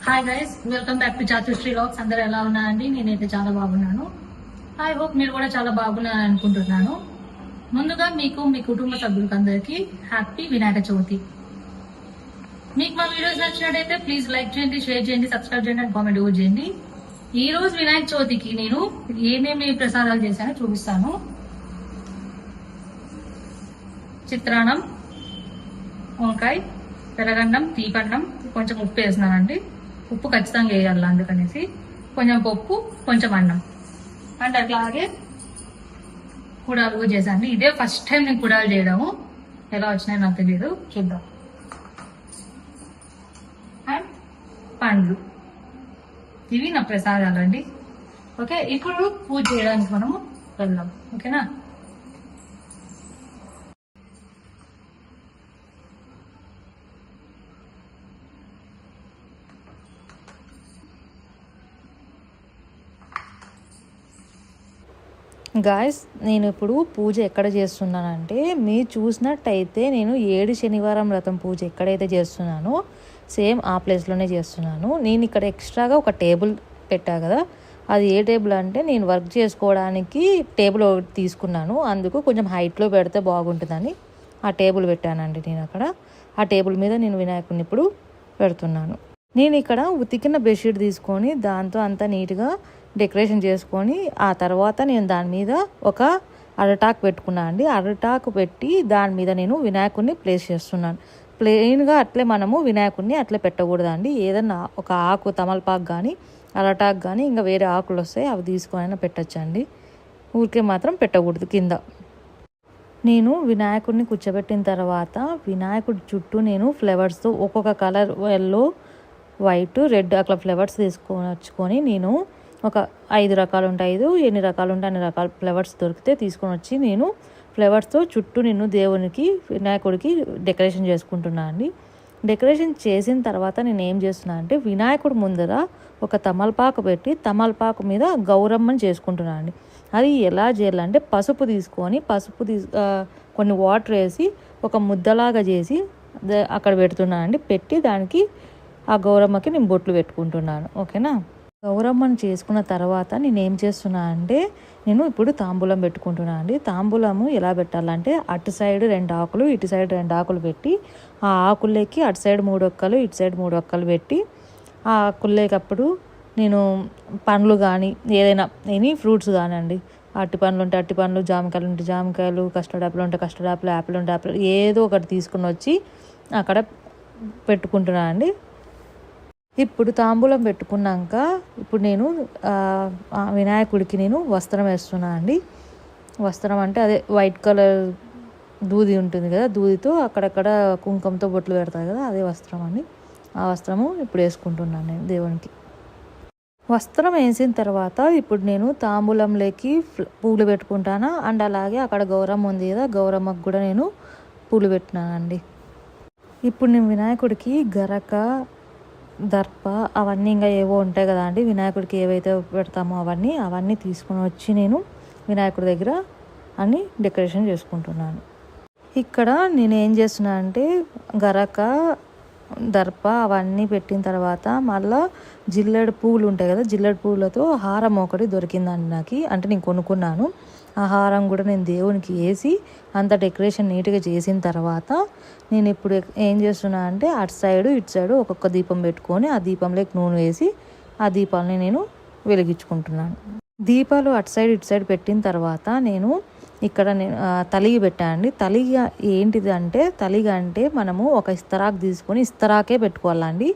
Hi guys, welcome back to Chatushri vlogs. అందరూ ఎలా ఉన్నారండి? నేనైతే చాలా బాగున్నాను. ఐ హోప్ మీరు కూడా చాలా బాగున్నారని అనుకుంటున్నాను. ముందుగా మీకు, మీ కుటుంబ సభ్యులకు అందరికీ హ్యాపీ వినాయక చవితి. మీకు మా వీడియోస్ నచ్చినట్టయితే ప్లీజ్ లైక్ చేయండి, షేర్ చేయండి, సబ్స్క్రైబ్ చేయండి అండ్ కామెంట్ కూడా చేయండి. ఈ రోజు వినాయక చవితికి నేను ఏమేమి ప్రసాదాలు చేశానో చూపిస్తాను. చిత్రాన్నం, వంకాయ, పెరగన్నం, తీపన్నం, కొంచెం ఉప్పు వేసినానండి. ఉప్పు ఖచ్చితంగా వేయాలి, అందుకనేసి కొంచెం పప్పు, కొంచెం అన్నం అండ్ అట్లాగే కుడాలు కూడా చేశాను. ఇదే ఫస్ట్ టైం నేను కుడాలు చేయడము. ఎలా వచ్చినాయో నాకు తెలియదు, చూద్దాం. అండ్ పండ్లు, ఇవి నా ప్రసాదాలు అండి. ఓకే, ఇప్పుడు పూజ చేయడానికి మనము వెళ్దాం. ఓకేనా? గాయస్, నేను ఇప్పుడు పూజ ఎక్కడ చేస్తున్నానంటే, మీరు చూసినట్టయితే నేను 7 శనివారం వ్రతం పూజ ఎక్కడైతే చేస్తున్నానో సేమ్ ఆ ప్లేస్లోనే చేస్తున్నాను. నేను ఇక్కడ ఎక్స్ట్రాగా ఒక టేబుల్ పెట్టా కదా, అది ఏ టేబుల్ అంటే నేను వర్క్ చేసుకోవడానికి టేబుల్ ఒకటి తీసుకున్నాను. అందుకు కొంచెం హైట్లో పెడితే బాగుంటుందని ఆ టేబుల్ పెట్టానండి. నేను అక్కడ ఆ టేబుల్ మీద నేను వినాయకుడిని ఇప్పుడు పెడుతున్నాను. నేను ఇక్కడ ఉతికిన బెడ్షీట్ తీసుకొని దాంతో అంతా నీట్గా డెకరేషన్ చేసుకొని ఆ తర్వాత నేను దాని మీద ఒక అరటాకు పెట్టుకున్నాను అండి. అరటాకు పెట్టి దాని మీద నేను వినాయకుడిని ప్లేస్ చేస్తున్నాను. ప్లెయిన్గా అట్లే మనము వినాయకుడిని అట్లే పెట్టకూడదండి. ఏదన్నా ఒక ఆకు, తమలపాకు కానీ అరటాకు కానీ ఇంకా వేరే ఆకులు వస్తాయి, అవి తీసుకొని పెట్టచ్చండి. ఊరికే మాత్రం పెట్టకూడదు కింద. నేను వినాయకుడిని కూర్చోబెట్టిన తర్వాత వినాయకుడి చుట్టూ నేను ఫ్లవర్స్తో ఒక్కొక్క కలర్, ఎల్లో, వైట్, రెడ్ అట్లా ఫ్లవర్స్ తీసుకొని వచ్చుకొని నేను ఒక 5 రకాలు ఉంటాయి, 8 రకాలు ఉంటాయి, అన్ని రకాల ఫ్లవర్స్ దొరికితే తీసుకొని వచ్చి నేను ఫ్లవర్స్తో చుట్టూ నేను దేవునికి, వినాయకుడికి డెకరేషన్ చేసుకుంటున్నాను అండి. డెకరేషన్ చేసిన తర్వాత నేను ఏం చేస్తున్నాను అంటే, వినాయకుడి ముందర ఒక తమలపాకు పెట్టి తమలపాకు మీద గౌరమ్మని చేసుకుంటున్నాను అండి. అది ఎలా చేయాలంటే, పసుపు తీసుకొని కొన్ని వాటర్ వేసి ఒక ముద్దలాగా చేసి అక్కడ పెడుతున్నాను అండి. పెట్టి దానికి ఆ గౌరమ్మకి నేను బొట్లు పెట్టుకుంటున్నాను. ఓకేనా? గౌరమ్మను చేసుకున్న తర్వాత నేను ఏం చేస్తున్నా అంటే, నేను ఇప్పుడు తాంబూలం పెట్టుకుంటున్నాను అండి. తాంబూలము ఎలా పెట్టాలంటే, అటు సైడ్ 2 ఆకులు, ఇటు సైడ్ 2 ఆకులు పెట్టి ఆ ఆకుల్లోకి అటు సైడ్ 3 ఒక్కలు, ఇటు సైడ్ 3 ఒక్కలు పెట్టి ఆ ఆకుల్లోకప్పుడు నేను పండ్లు కానీ ఏదైనా ఎనీ ఫ్రూట్స్ కానివ్వండి, అట్టి పండ్లు ఉంటే అట్టి పండ్లు, జామకాయలు ఉంటే జామకాయలు, కస్టర్డ్ యాపిల్ ఉంటే కస్టర్డ్ యాపిల్, యాపిల్ ఉంటే యాపిల్, ఏదో ఒకటి తీసుకుని వచ్చి అక్కడ పెట్టుకుంటున్నాను అండి. ఇప్పుడు తాంబూలం పెట్టుకున్నాక ఇప్పుడు నేను వినాయకుడికి నేను వస్త్రం వేస్తున్నాను అండి. వస్త్రం అంటే అదే వైట్ కలర్ దూది ఉంటుంది కదా, దూదితో అక్కడక్కడ కుంకుమతో బొట్లు పెడతారు కదా, అదే వస్త్రం అండి. ఆ వస్త్రము ఇప్పుడు వేసుకుంటున్నాను నేను దేవునికి. వస్త్రం వేసిన తర్వాత ఇప్పుడు నేను తాంబూలంలోకి పూలు పెట్టుకుంటాను. అండ్ అలాగే అక్కడ గౌరమ్మ ఉంది కదా, గౌరమ్మకు కూడా నేను పూలు పెట్టినానండి. ఇప్పుడు నేను వినాయకుడికి గరక, దర్ప అవన్నీ ఇంకా ఏవో ఉంటాయి కదా అండి, వినాయకుడికి ఏవైతే పెడతామో అవన్నీ తీసుకొని వచ్చి నేను వినాయకుడి దగ్గర అన్ని డెకరేషన్ చేసుకుంటున్నాను. ఇక్కడ నేను ఏం చేస్తున్నాను అంటే, గరక, దర్ప అవన్నీ పెట్టిన తర్వాత మళ్ళీ జిల్లెడు పువ్వులు ఉంటాయి కదా, జిల్లెడు పువ్వులతో హారం ఒకటి దొరికిందండి నాకు. అంటే నేను కొనుక్కున్నాను. ఆ హారం కూడా నేను దేవునికి వేసి అంత డెకరేషన్ నీట్గా చేసిన తర్వాత నేను ఇప్పుడు ఏం చేస్తున్నా అంటే, అటు సైడు ఇటు సైడు ఒక్కొక్క దీపం పెట్టుకొని ఆ దీపంలోకి నూనె వేసి ఆ దీపాలని నేను వెలిగించుకుంటున్నాను. దీపాలు అటు సైడ్ ఇటు సైడ్ పెట్టిన తర్వాత నేను ఇక్కడ తలిగి పెట్టానండి. తలిగ ఏంటిది అంటే, తలిగ అంటే మనము ఒక ఇస్తరాకు తీసుకొని ఇస్తరాకే పెట్టుకోవాలండి.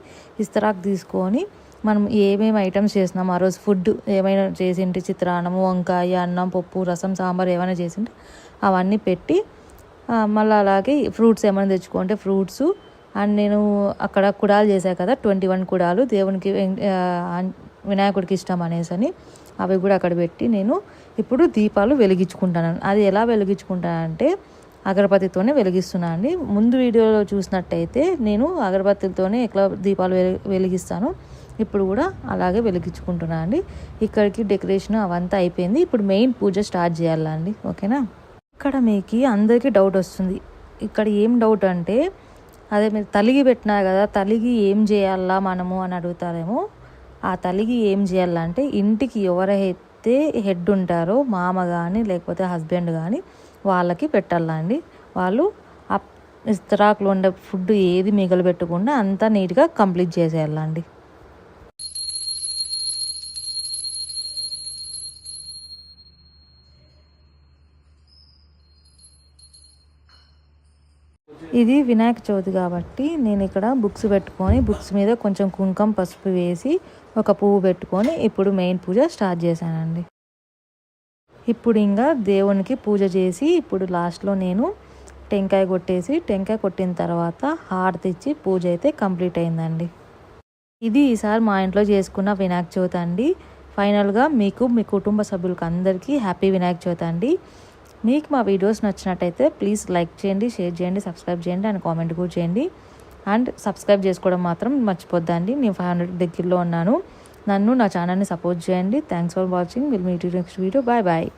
ఇస్తరాకు తీసుకొని మనం ఏమేమి ఐటమ్స్ చేసినాం ఆ రోజు, ఫుడ్ ఏమైనా చేసింటే చిత్రాన్నము, వంకాయ, అన్నం, పప్పు, రసం, సాంబార్ ఏమైనా చేసింటే అవన్నీ పెట్టి మళ్ళీ అలాగే ఫ్రూట్స్ ఏమైనా తెచ్చుకుంటే ఫ్రూట్స్. అండ్ నేను అక్కడ కుడాలు చేశాను కదా, 21 కుడాలు దేవునికి, వినాయకుడికి ఇష్టం అనేసి అవి కూడా అక్కడ పెట్టి నేను ఇప్పుడు దీపాలు వెలిగించుకుంటాను. అది ఎలా వెలిగించుకుంటానంటే అగరబత్తితోనే వెలిగిస్తున్నాను అండి. ముందు వీడియోలో చూసినట్టయితే నేను అగరబత్తితోనే ఎట్లా దీపాలు వెలిగిస్తాను, ఇప్పుడు కూడా అలాగే వెలిగించుకుంటున్నాను అండి. ఇక్కడికి డెకరేషన్ అవంతా అయిపోయింది. ఇప్పుడు మెయిన్ పూజ స్టార్ట్ చేయాలండి. ఓకేనా? ఇక్కడ మీకు అందరికీ డౌట్ వస్తుంది. ఇక్కడ ఏం డౌట్ అంటే, అదే మీరు తలిగి పెట్టినారు కదా, తలిగి ఏం చేయాలా మనము అని అడుగుతారేమో. ఆ తలిగి ఏం చేయాలంటే ఇంటికి ఎవరైతే హెడ్ ఉంటారో మామ కానీ లేకపోతే హస్బెండ్ కానీ వాళ్ళకి పెట్టాలండి. వాళ్ళు ఆ ఇస్తరాకులో ఉండే ఫుడ్ ఏది మిగలబెట్టకుండా అంతా నీట్గా కంప్లీట్ చేసేయాలండి. ఇది వినాయక చవితి కాబట్టి నేను ఇక్కడ బుక్స్ పెట్టుకొని బుక్స్ మీద కొంచెం కుంకుమ పసుపు వేసి ఒక పువ్వు పెట్టుకొని ఇప్పుడు మెయిన్ పూజ స్టార్ట్ చేశానండి. ఇప్పుడు ఇంకా దేవునికి పూజ చేసి ఇప్పుడు లాస్ట్లో నేను టెంకాయ కొట్టేసి టెంకాయ కొట్టిన తర్వాత హారతి ఇచ్చి పూజ అయితే కంప్లీట్ అయిందండి. ఇది ఈసారి మా ఇంట్లో చేసుకున్న వినాయక చవితి అండి. ఫైనల్గా మీకు మీ కుటుంబ సభ్యులకు అందరికీ హ్యాపీ వినాయక చవితి అండి. మీకు మా వీడియోస్ నచ్చినట్టయితే ప్లీజ్ లైక్ చేయండి, షేర్ చేయండి, సబ్స్క్రైబ్ చేయండి అండ్ కామెంట్ కూడా చేయండి. అండ్ సబ్స్క్రైబ్ చేసుకోవడం మాత్రం మర్చిపోద్దండి. నేను 500 దగ్గరలో ఉన్నాను. నన్ను నా ఛానల్ని సపోర్ట్ చేయండి. Thanks for watching. Will meet you next video. Bye bye.